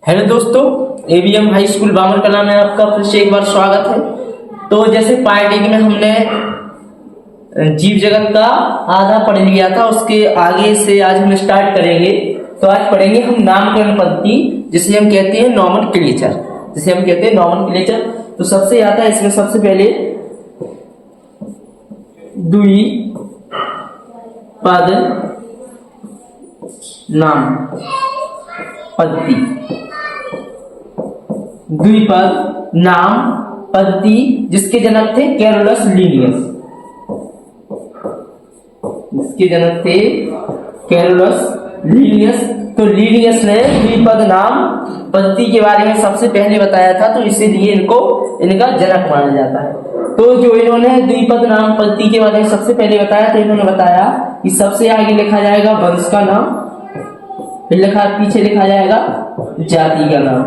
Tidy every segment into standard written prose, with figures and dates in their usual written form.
Hello दोस्तों, ABM high school बामर कला में आपका फिर से एक बार स्वागत है। तो जैसे पार्ट एक में हमने जीव जगत का आधा पढ़ लिया था, उसके आगे से आज हम स्टार्ट करेंगे। तो आज पढ़ेंगे हम नामकरण पद्धति, जिसे हम कहते हैं नॉमेनक्लेचर। तो सबसे आता है इसमें सबसे पहले द्विपद नाम पद्धति। द्विपद नाम पद्धति जिसके जनक थे कैरोलस लीनियस। तो लीनियस ने द्विपद नाम पद्धति के बारे में सबसे पहले बताया था, तो इसीलिए इनका जनक माना जाता है। तो जो इन्होंने द्विपद नाम पद्धति के बारे में सबसे पहले बताया, तो इन्होंने बताया कि सबसे आगे लिखा जाएगा वंश का नाम, फिर पीछे लिखा जाएगा जाति का नाम,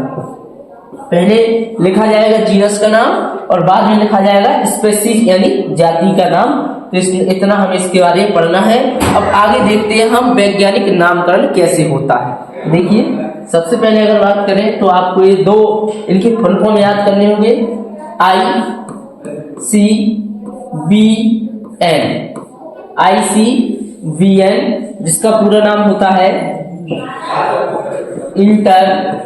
पहले लिखा जाएगा जीनस का नाम और बाद में लिखा जाएगा स्पेसीज यानी जाति का नाम। तो इतना हमें इसके बारे में पढ़ना है। अब आगे देखते हैं हम वैज्ञानिक नामकरण कैसे होता है। देखिए, सबसे पहले अगर बात करें तो आपको ये दो इनके फुल फॉर्म याद करने होंगे, ICVN, जिसका पूरा नाम होता है international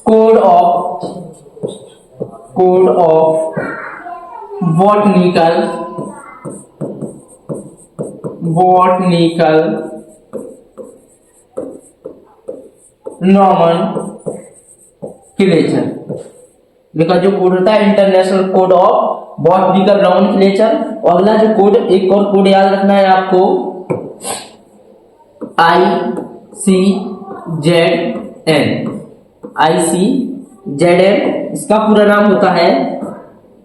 code of botanical nomenclature. इनका जो कोड होता है international code of botanical nomenclature. और अगला जो कोड, एक और कोड याद रखना है आपको, ICZN। इसका पूरा नाम होता है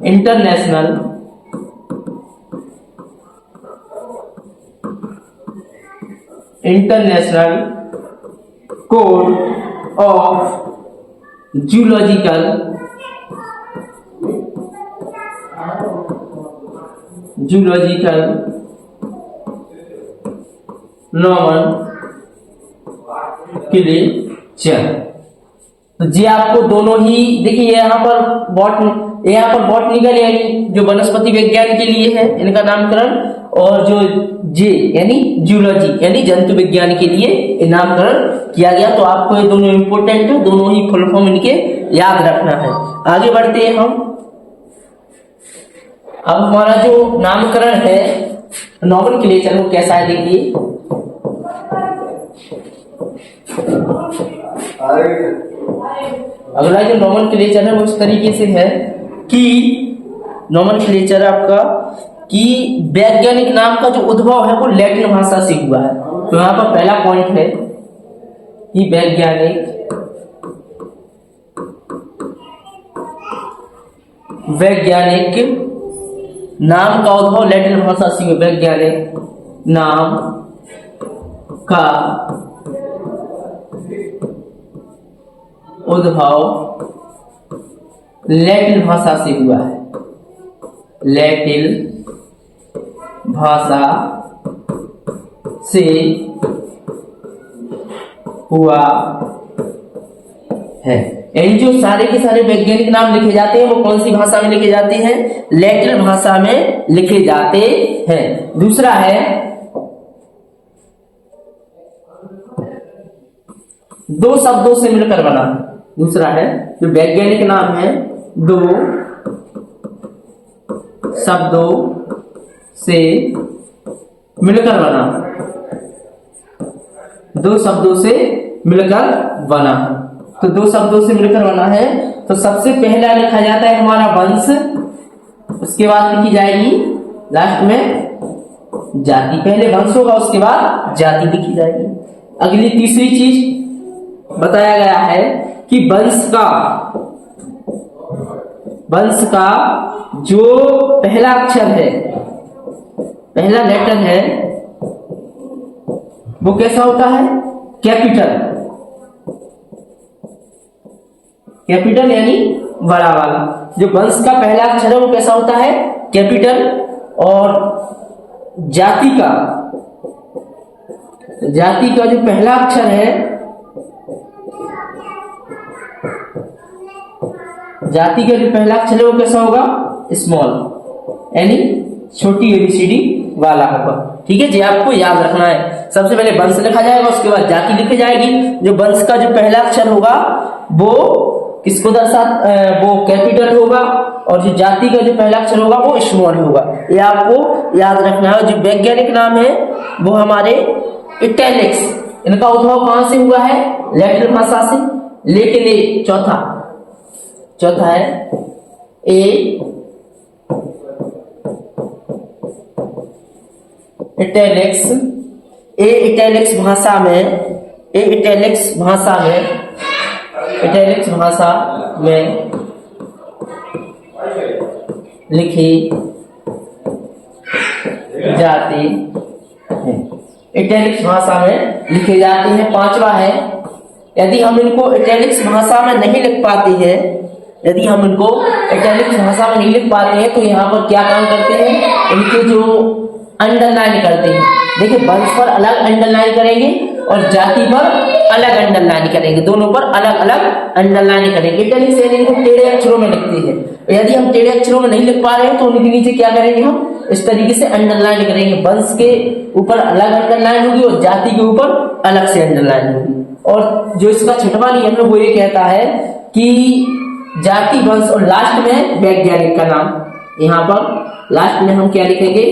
international code of zoological nomenclature. तो जी आपको दोनों ही देखिए, यहाँ पर बॉटनिकल यानी जो वनस्पति विज्ञान के लिए है इनका नामकरण, और जो जे यानी जूलॉजी यानी जंतु विज्ञान के लिए नामकरण किया गया। तो आपको ये दोनों इंपोर्टेंट है, दोनों ही फुल फॉर्म इनके याद रखना है। आगे बढ़ते हैं हम। अब हमारा जो नामकरण है नॉमेनक्लेचर वो कैसा है, देखिए। अगला जो नॉमेनक्लेचर है वो इस तरीके से है कि नॉमेनक्लेचर आपका कि वैज्ञानिक नाम का जो उद्भव है वो लैटिन भाषा से हुआ है। तो यहाँ पर पहला पॉइंट है कि वैज्ञानिक नाम का उद्भव लैटिन भाषा से हुआ। वैज्ञानिक नाम का उद्भव लैटिन भाषा से हुआ है। लैटिन भाषा से हुआ है। यानी जो सारे के सारे वैज्ञानिक नाम लिखे जाते हैं वो कौन सी भाषा में लिखे जाते हैं? लैटिन भाषा में लिखे जाते हैं। दूसरा है दो शब्दों से मिलकर बना। दूसरा है जो वैज्ञानिक नाम है दो शब्दों से मिलकर बना। दो शब्दों से मिलकर बना। तो दो शब्दों से मिलकर बना है। तो सबसे पहला लिखा जाता है हमारा वंश, उसके बाद लिखी जाएगी लास्ट में जाति। पहले वंश होगा, उसके बाद जाति लिखी जाएगी। अगली तीसरी चीज बताया गया है कि वंश का जो पहला अक्षर है, पहला लेटर है, वो कैसा होता है? कैपिटल यानी बड़ा वाला। जो वंश का पहला अक्षर है वो कैसा होता है? कैपिटल। और जाति का जाति का जो पहला अक्षर है, जाति का जो पहला अक्षर है वो कैसा होगा? स्मॉल, यानी छोटी एबीसीडी वाला होगा। ठीक है जी, आपको याद रखना है। सबसे पहले वंश लिखा जाएगा, उसके बाद जाति लिखी जाएगी। जो वंश का जो पहला अक्षर होगा वो किसको वो कैपिटल होगा, और जो जाति का जो पहला अक्षर होगा वो स्मॉल होगा। ये आपको याद रखना है। जो वैज्ञानिक नाम है वो हमारे इटैलिक्स, इनका उद्भव कहां से हुआ है? लैटिन भाषा से। लेकिन ये चौथा है ए इटैलिक्स। इटैलिक्स भाषा में लिखी जाती है। इटैलिक्स भाषा में लिखी जाती है। पांचवा है, यदि हम इनको इटैलिक्स भाषा में नहीं लिख पाते हैं, तो यहाँ पर क्या काम करते हैं? इनके जो अंडरलाइन करते हैं। देखिए, वंश पर अलग अंडरलाइन करेंगे और जाति पर अलग अंडरलाइन करेंगे, दोनों पर अलग अलग अंडरलाइन करेंगे। इटैलिक्स यानी इनको टेढ़े अक्षरों में लिखते हैं। यदि हम टेढ़े अक्षरों में नहीं लिख पा रहे हैं तो उनके नीचे क्या करेंगे? हम इस तरीके से अंडरलाइन करेंगे। वंश के ऊपर अलग अंडरलाइन होगी और जाति के ऊपर अलग से अंडरलाइन होगी। और जो इसका छठवां नियम है वो ये कहता है कि जाति, वंश और लास्ट में वैज्ञानिक का नाम। यहाँ पर लास्ट में हम क्या लिखेंगे?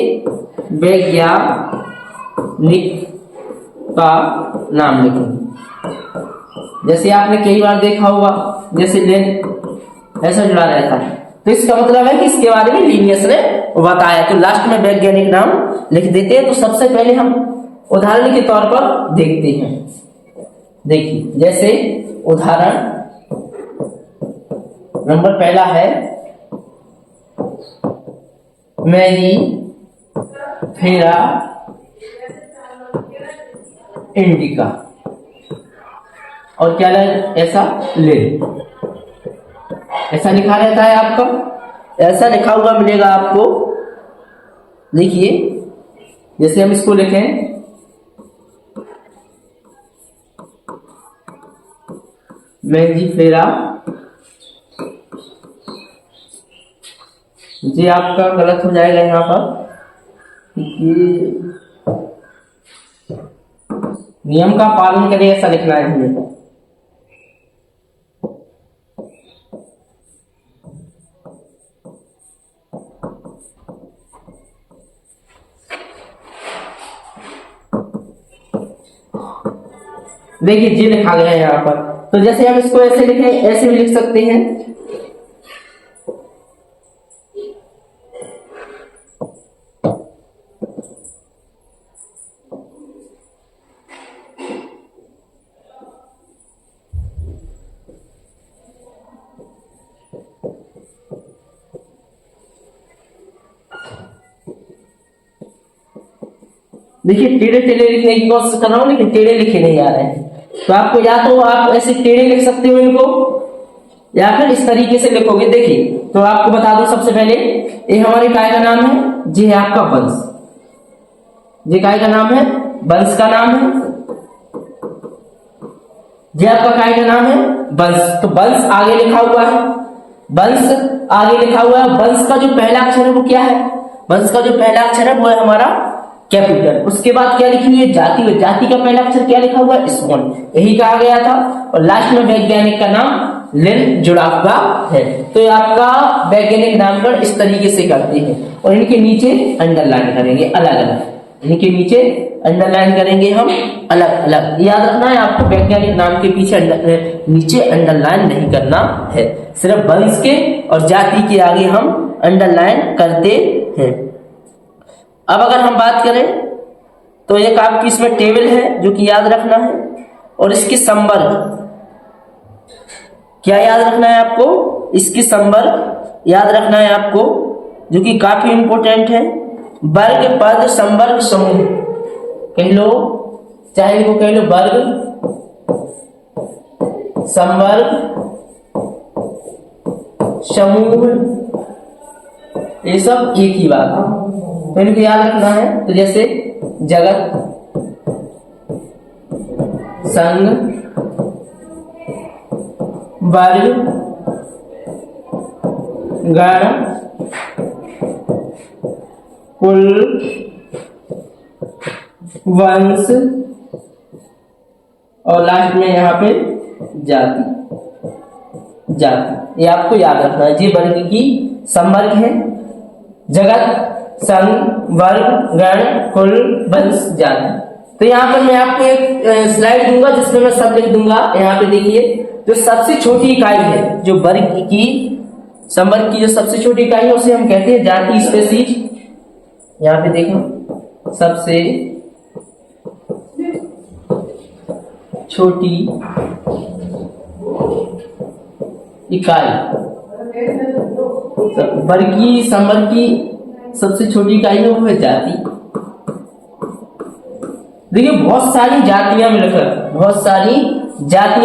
वैज्ञानिक का नाम लिखेंगे। जैसे आपने कई बार देखा होगा, जैसे लेन ऐसा जुड़ा रहता है, तो इसका मतलब है कि इसके बारे में लीनियस ने बताया, तो लास्ट में वैज्ञानिक नाम लिख देते हैं। तो सबसे पहले हम उदाहरण के तौर पर देखते हैं। देखिए, जैसे उदाहरण नंबर पहला है मैरीफेरा इंडिका, और क्या ऐसा ऐसा लिखा रहता है आपका, ऐसा लिखा हुआ मिलेगा आपको। देखिए, जैसे हम इसको लिखें मैरीफेरा, जी आपका गलत हो जाएगा यहाँ पर, नियम का पालन करिए, ऐसा लिखना है हमें। देखिए, जी लिखा गया है यहाँ पर। तो जैसे हम इसको ऐसे लिखें, ऐसे भी लिख सकते हैं। देखिए, टेढ़े टेढ़े लिखने की कोशिश कर रहा हूं, लेकिन टेढ़े लिखे नहीं आ रहे हैं। तो आपको या तो आप ऐसे टेढ़े लिख सकते हो इनको, या फिर इस तरीके से लिखोगे। देखिए, तो आपको बता दूं सबसे पहले, ये हमारे काय का नाम है, जी है आपका वंश। जी काय का नाम है, वंश का नाम है। जी आपका काय का नाम है, वंश। तो वंश आगे लिखा हुआ है, वंश आगे लिखा हुआ है। वंश का जो पहला अक्षर है वो क्या है? वंश का जो पहला अक्षर है वो है हमारा कैपिटल। उसके बाद क्या लिखी हुई है? जाति। जाति का पहला अक्षर क्या लिखा हुआ है? स्मॉल। यही कहा गया था। और लास्ट में वैज्ञानिक का नाम लेन जुड़ा हुआ है। तो ये आपका वैज्ञानिक नामकरण इस तरीके से करते हैं, और इनके नीचे अंडरलाइन करेंगे अलग अलग। इनके नीचे अंडरलाइन करेंगे हम अलग अलग। याद रखना है आपको, वैज्ञानिक नाम के पीछे नीचे अंडरलाइन नहीं करना है, सिर्फ वंश के और जाति के आगे हम अंडरलाइन करते हैं। अब अगर हम बात करें तो एक आपकी इसमें टेबल है जो कि याद रखना है, और इसके संवर्ग क्या याद रखना है आपको? इसके संवर्ग याद रखना है आपको, जो कि काफी इंपॉर्टेंट है। वर्ग, पद, संवर्ग, समूह कह लो, चाहे इनको कह लो वर्ग, संवर्ग, समूह, ये सब एक ही बात है, तो इनको याद रखना है। तो जैसे जगत, संघ, वर्ग, गण, कुल, वंश और लास्ट में यहाँ पे जाति। ये आपको याद रखना है। ये वर्ग की समवर्ग है, जगत, संघ, वर्ग, गण, कुल, वंश, जाति। तो यहाँ पर मैं आपको एक स्लाइड दूंगा जिसमें मैं सब लिख दूंगा। यहाँ पे देखिए, जो सबसे छोटी इकाई है, जो वर्ग की समवर्ग की जो सबसे छोटी इकाई है उसे हम कहते हैं जाति स्पेसीज। यहाँ पे देखो, सबसे छोटी इकाई, वर्ग की समवर्ग की सबसे छोटी इकाई है वो है जाति। देखिए, बहुत सारी जातियां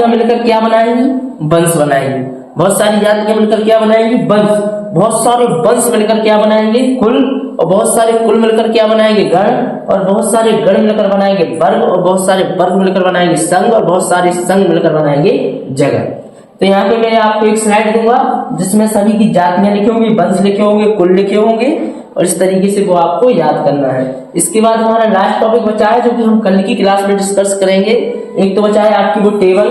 मिलकर क्या बनाएंगी? वंश बनाएंगे। बहुत सारी जातियां मिलकर क्या बनाएंगी? वंश। बहुत सारे वंश मिलकर क्या बनाएंगे? कुल। और बहुत सारे कुल मिलकर क्या बनाएंगे? गण। और बहुत सारे गण मिलकर बनाएंगे वर्ग। और बहुत सारे वर्ग मिलकर बनाएंगे संघ। और बहुत सारे संघ मिलकर बनाएंगे जगत। तो यहाँ पे मैं आपको एक स्लाइड दूंगा जिसमें सभी की जातियां लिखे होंगे, वंश लिखे होंगे, कुल लिखे होंगे, और इस तरीके से वो आपको याद करना है। इसके बाद हमारा लास्ट टॉपिक बचा है जो कि हम कल की क्लास में डिस्कस करेंगे। एक तो बचा है आपकी वो टेबल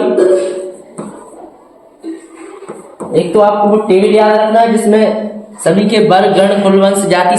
याद रखना है जिसमें सभी के वर्ग, गण, कुल, वंश, जाति